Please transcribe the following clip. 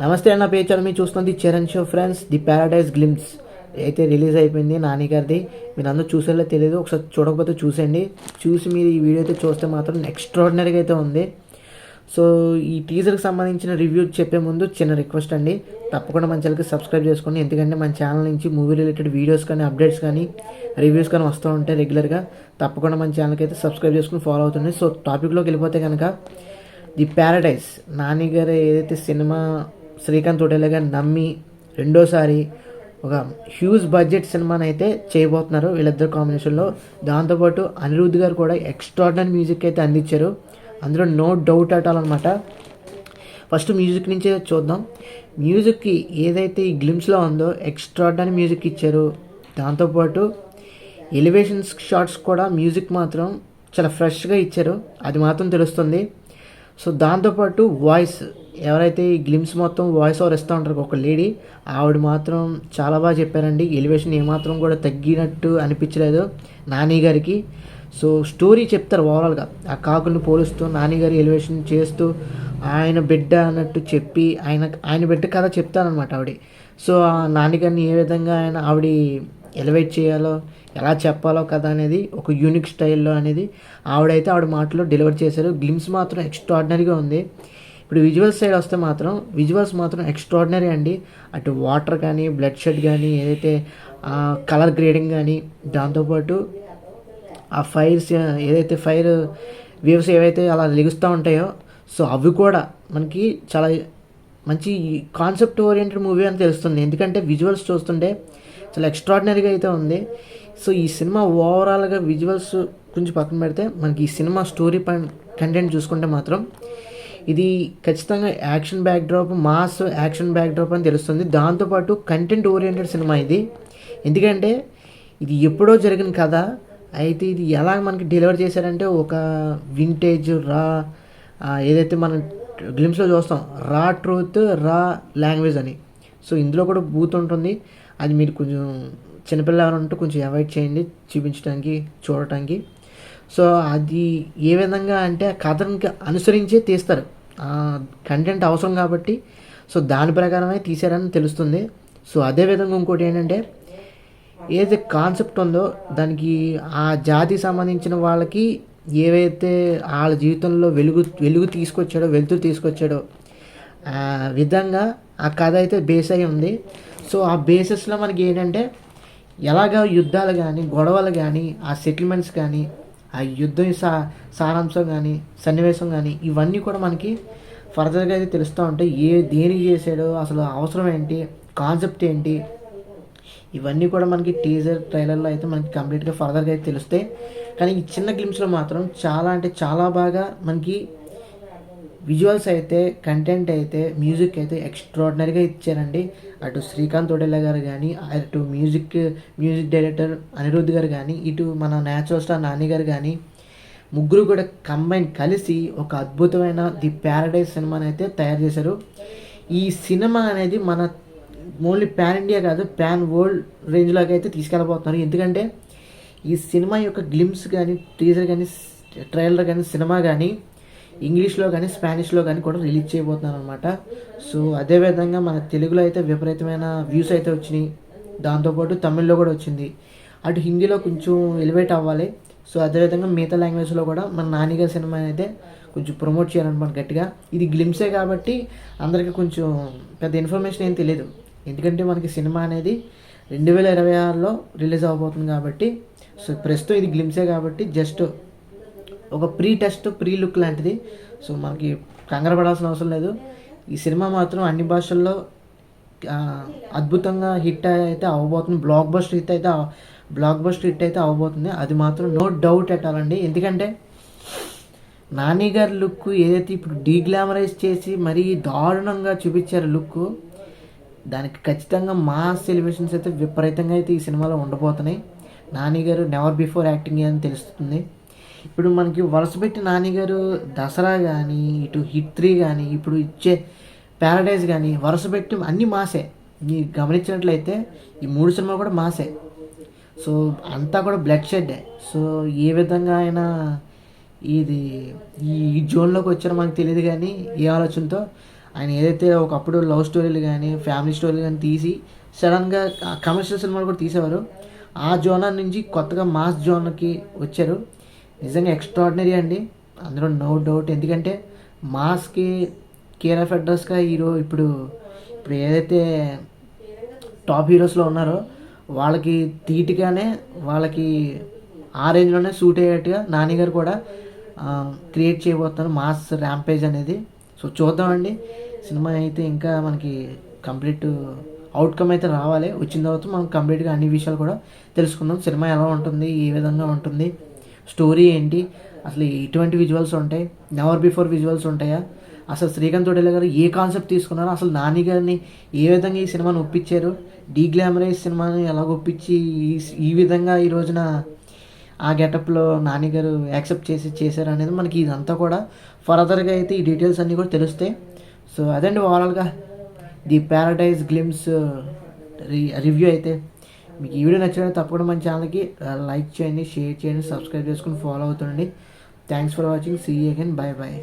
నమస్తే అన్న పేరు మీరు చూస్తుంది Charan show friends. The Paradise glimpse అయితే రిలీజ్ అయిపోయింది నాని గారిది. మీరు అందరూ చూసేలా తెలియదు, ఒకసారి చూడకపోతే చూసేయండి. చూసి మీరు ఈ వీడియో అయితే చూస్తే మాత్రం ఎక్స్ట్రాడినరీగా అయితే ఉంది. సో ఈ టీజర్కి సంబంధించిన రివ్యూ చెప్పే ముందు చిన్న రిక్వెస్ట్ అండి, తప్పకుండా మన ఛానల్కి సబ్స్క్రైబ్ చేసుకోండి. ఎందుకంటే మన ఛానల్ నుంచి మూవీ రిలేటెడ్ వీడియోస్ కానీ అప్డేట్స్ కానీ రివ్యూస్ కానీ వస్తూ ఉంటాయి రెగ్యులర్గా. తప్పకుండా మన ఛానల్కి అయితే సబ్స్క్రైబ్ చేసుకుని ఫాలో అవుతుంది. సో టాపిక్లోకి వెళ్ళిపోతే కనుక ది ప్యారడైజ్ నాని గారు ఏదైతే సినిమా శ్రీకాంత్ తోటేలా గారు నమ్మి రెండోసారి ఒక హ్యూజ్ బడ్జెట్ సినిమాని అయితే చేయబోతున్నారు వీళ్ళిద్దరు కాంబినేషన్లో. దాంతోపాటు అనిరుద్ధ్ గారు కూడా ఎక్స్ట్రాడినరీ మ్యూజిక్ అయితే అందించారు, అందులో నో డౌట్ అటాలన్నమాట. ఫస్ట్ మ్యూజిక్ నుంచే చూద్దాం. మ్యూజిక్కి ఏదైతే ఈ గ్లిమ్స్లో ఉందో ఎక్స్ట్రాడినరీ మ్యూజిక్ ఇచ్చారు. దాంతోపాటు ఎలివేషన్స్ షాట్స్ కూడా మ్యూజిక్ మాత్రం చాలా ఫ్రెష్గా ఇచ్చారు, అది మాత్రం తెలుస్తుంది. సో దాంతోపాటు వాయిస్, ఎవరైతే ఈ గ్లిమ్స్ మొత్తం వాయిస్ ఓవర్ ఇస్తూ ఉంటారు ఒక లేడీ, ఆవిడ మాత్రం చాలా బాగా చెప్పారండి. ఎలివేషన్ ఏమాత్రం కూడా తగ్గినట్టు అనిపించలేదు నాని గారికి. సో స్టోరీ చెప్తారు ఓవరాల్గా, ఆ కాకుల్ని పోలుస్తూ నాని గారి ఎలివేషన్ చేస్తూ ఆయన బిడ్డ అన్నట్టు చెప్పి ఆయన బిడ్డ కథ చెప్తారనమాట ఆవిడ. సో ఆ నాని గారిని ఏ విధంగా ఆవిడ ఎలివేట్ చేయాలో, ఎలా చెప్పాలో కదా అనేది ఒక యూనిక్ స్టైల్లో అనేది ఆవిడ మాటలో డెలివర్ చేశారు. గ్లిమ్స్ మాత్రం ఎక్స్ట్రాడినరీగా ఉంది. ఇప్పుడు విజువల్స్ సైడ్ వస్తే మాత్రం విజువల్స్ మాత్రం ఎక్స్ట్రాడినరీ అండి. అటు వాటర్ కానీ, బ్లడ్ షెడ్ కానీ, ఏదైతే కలర్ గ్రేడింగ్ కానీ, దాంతోపాటు ఆ ఫైర్స్, ఏదైతే ఫైర్ వేవ్స్ ఏవైతే అలా లెగుస్తూ ఉంటాయో, సో అవి కూడా మనకి చాలా మంచి కాన్సెప్ట్ ఓరియంటెడ్ మూవీ అని తెలుస్తుంది. ఎందుకంటే విజువల్స్ చూస్తుంటే చాలా ఎక్స్ట్రాడినరీగా అయితే ఉంది. సో ఈ సినిమా ఓవరాల్గా విజువల్స్ కొంచెం పక్కన పెడితే మనకి ఈ సినిమా స్టోరీ కంటెంట్ చూసుకుంటే మాత్రం ఇది ఖచ్చితంగా action backdrop, mass action backdrop అని తెలుస్తుంది. దాంతోపాటు కంటెంట్ ఓరియంటెడ్ సినిమా ఇది. ఎందుకంటే ఇది ఎప్పుడో జరిగిన కథ అయితే ఇది ఎలా మనకి డెలివర్ చేశారంటే ఒక వింటేజ్ రా, ఏదైతే మనం గ్లిమ్స్లో చూస్తాం రా ట్రూత్, రా లాంగ్వేజ్ అని. సో ఇందులో కూడా బూత్ ఉంటుంది, అది మీరు కొంచెం చిన్నపిల్లలు ఎవరు ఉంటే కొంచెం అవాయిడ్ చేయండి చూపించడానికి, చూడటానికి. సో అది ఏ విధంగా అంటే కథను అనుసరించే తీస్తారు, కంటెంట్ అవసరం కాబట్టి. సో దాని ప్రకారమే తీశారని తెలుస్తుంది. సో అదేవిధంగా ఇంకోటి ఏంటంటే ఏదైతే కాన్సెప్ట్ ఉందో దానికి ఆ జాతికి సంబంధించిన వాళ్ళకి ఏవైతే వాళ్ళ జీవితంలో వెలుగు తీసుకొచ్చాడో, వెలుతురు తీసుకొచ్చాడో ఆ విధంగా ఆ కథ అయితే బేస్ అయి ఉంది. సో ఆ బేసిస్లో మనకి ఏంటంటే ఎలాగ యుద్ధాలు కానీ, గొడవలు కానీ, ఆ సెటిల్మెంట్స్ కానీ, ఆ యుద్ధం సారాంశం కానీ, సన్నివేశం కానీ, ఇవన్నీ కూడా మనకి ఫర్దర్గా అయితే తెలుస్తూ ఉంటాయి. దేనికి చేశాడో, అసలు అవసరం ఏంటి, కాన్సెప్ట్ ఏంటి, ఇవన్నీ కూడా మనకి టీజర్ ట్రైలర్లో అయితే మనకి కంప్లీట్గా ఫర్దర్గా అయితే తెలుస్తాయి. కానీ ఈ చిన్న గ్లిమ్స్లో మాత్రం చాలా అంటే చాలా బాగా మనకి విజువల్స్ అయితే, కంటెంట్ అయితే, మ్యూజిక్ అయితే ఎక్స్ట్రాడినరీగా ఇచ్చారండి. అటు శ్రీకాంత్ తోటేలా గారు కానీ, అటు మ్యూజిక్ డైరెక్టర్ అనిరుద్ధ్ గారు కానీ, ఇటు మన న్యాచురల్ స్టార్ నాని గారు కానీ, ముగ్గురు కూడా కంబైన్ కలిసి ఒక అద్భుతమైన ది ప్యారడైజ్ సినిమాని అయితే తయారు చేశారు. ఈ సినిమా అనేది మన ఓన్లీ ప్యాన్ ఇండియా కాదు, ప్యాన్ వరల్డ్ రేంజ్లోకి అయితే తీసుకెళ్ళబోతున్నారు. ఎందుకంటే ఈ సినిమా యొక్క గ్లిమ్స్ కానీ, టీజర్ కానీ, ట్రైలర్ కానీ, సినిమా కానీ ఇంగ్లీష్లో కానీ, స్పానిష్లో కానీ కూడా రిలీజ్ చేయబోతున్నారు అనమాట. సో అదేవిధంగా మన తెలుగులో అయితే విపరీతమైన వ్యూస్ అయితే వచ్చినాయి, దాంతోపాటు తమిళ్లో కూడా వచ్చింది. అటు హిందీలో కొంచెం ఎలివేట్ అవ్వాలి. సో అదేవిధంగా మిగతా లాంగ్వేజ్లో కూడా మన నానిగారి సినిమా అయితే కొంచెం ప్రమోట్ చేయాలన్నమాట గట్టిగా. ఇది గ్లిమ్సే కాబట్టి అందరికీ కొంచెం పెద్ద ఇన్ఫర్మేషన్ ఏం తెలియదు, ఎందుకంటే మనకి సినిమా అనేది 2026లో రిలీజ్ అవ్వబోతుంది కాబట్టి. సో ప్రస్తుతం ఇది గ్లిమ్సే కాబట్టి జస్ట్ ఒక ప్రీ లుక్ లాంటిది. సో మనకి కంగారు పడాల్సిన అవసరం లేదు. ఈ సినిమా మాత్రం అన్ని భాషల్లో అద్భుతంగా హిట్ అయితే అవ్వబోతుంది, బ్లాక్ బస్టర్ హిట్ అయితే అవ్వబోతుంది, అది మాత్రం నో డౌట్ ఎట్టాలండి. ఎందుకంటే నాని గారి లుక్ ఏదైతే ఇప్పుడు డీగ్లామరైజ్ చేసి మరీ దారుణంగా చూపించారు లుక్, దానికి ఖచ్చితంగా మాస్ ఎలివేషన్స్ అయితే విపరీతంగా అయితే ఈ సినిమాలో ఉండబోతున్నాయి. నాని గారు నెవర్ బిఫోర్ యాక్టింగ్ అని తెలుస్తుంది. ఇప్పుడు మనకి వరుసపెట్టి నాని గారు దసరా కానీ, ఇటు హిట్ 3 కానీ, ఇప్పుడు ఇచ్చే ప్యారడైజ్ కానీ వరుసపెట్టి అన్నీ మాసే. మీరు గమనించినట్లయితే ఈ 3 సినిమాలు కూడా మాసే. సో అంతా కూడా బ్లడ్ షెడ్. సో ఏ విధంగా ఈ జోన్లోకి వచ్చారో మనకు తెలియదు, కానీ ఏ ఆలోచనతో ఆయన ఏదైతే ఒకప్పుడు లవ్ స్టోరీలు కానీ ఫ్యామిలీ స్టోరీలు కానీ తీసి సడన్గా కమర్షియల్ సినిమాలు కూడా తీసేవారు. ఆ జోనర్ నుంచి కొత్తగా మాస్ జోనర్కి వచ్చారు. నిజంగా ఎక్స్ట్రాడినరీ అండి, అందులో నో డౌట్. ఎందుకంటే మాస్కి కేర్ ఆఫ్ అడ్రస్గా హీరో ఇప్పుడు ఏదైతే టాప్ హీరోస్లో ఉన్నారో వాళ్ళకి ధీటుగానే వాళ్ళకి ఆ రేంజ్లోనే సూట్ అయ్యేట్టుగా నాని గారు కూడా క్రియేట్ చేయబోతున్నారు మాస్ ర్యాంపేజ్ అనేది. సో చూద్దామండి, సినిమా అయితే ఇంకా మనకి కంప్లీట్ అవుట్కమ్ అయితే రావాలి. వచ్చిన తర్వాత మనం కంప్లీట్గా అన్ని విషయాలు కూడా తెలుసుకుందాం. సినిమా ఎలా ఉంటుంది, ఏ విధంగా ఉంటుంది, స్టోరీ ఏంటి, అసలు ఎటువంటి విజువల్స్ ఉంటాయి, నెవర్ బిఫోర్ విజువల్స్ ఉంటాయా, అసలు శ్రీకాంత్ తోడేలా గారు ఏ కాన్సెప్ట్ తీసుకున్నారో, అసలు నాని గారిని ఏ విధంగా ఈ సినిమాని ఒప్పించారు, డీగ్లామరైజ్ సినిమాని ఎలా ఒప్పించి ఈ విధంగా ఈ రోజున ఆ గెటప్లో నాని గారు యాక్సెప్ట్ చేశారు అనేది మనకి ఇదంతా కూడా ఫర్దర్గా అయితే ఈ డీటెయిల్స్ అన్నీ కూడా తెలుస్తాయి. సో అదండి ఓవరాల్గా ది ప్యారడైజ్ గ్లిమ్స్ రివ్యూ అయితే. మీకు ఈ వీడియో నచ్చినట్లయితే తప్పకుండా మన ఛానల్కి లైక్ చేయండి, షేర్ చేయండి, సబ్స్క్రైబ్ చేసుకుని ఫాలో అవుతుండండి. Thanks for watching. See you again. Bye by.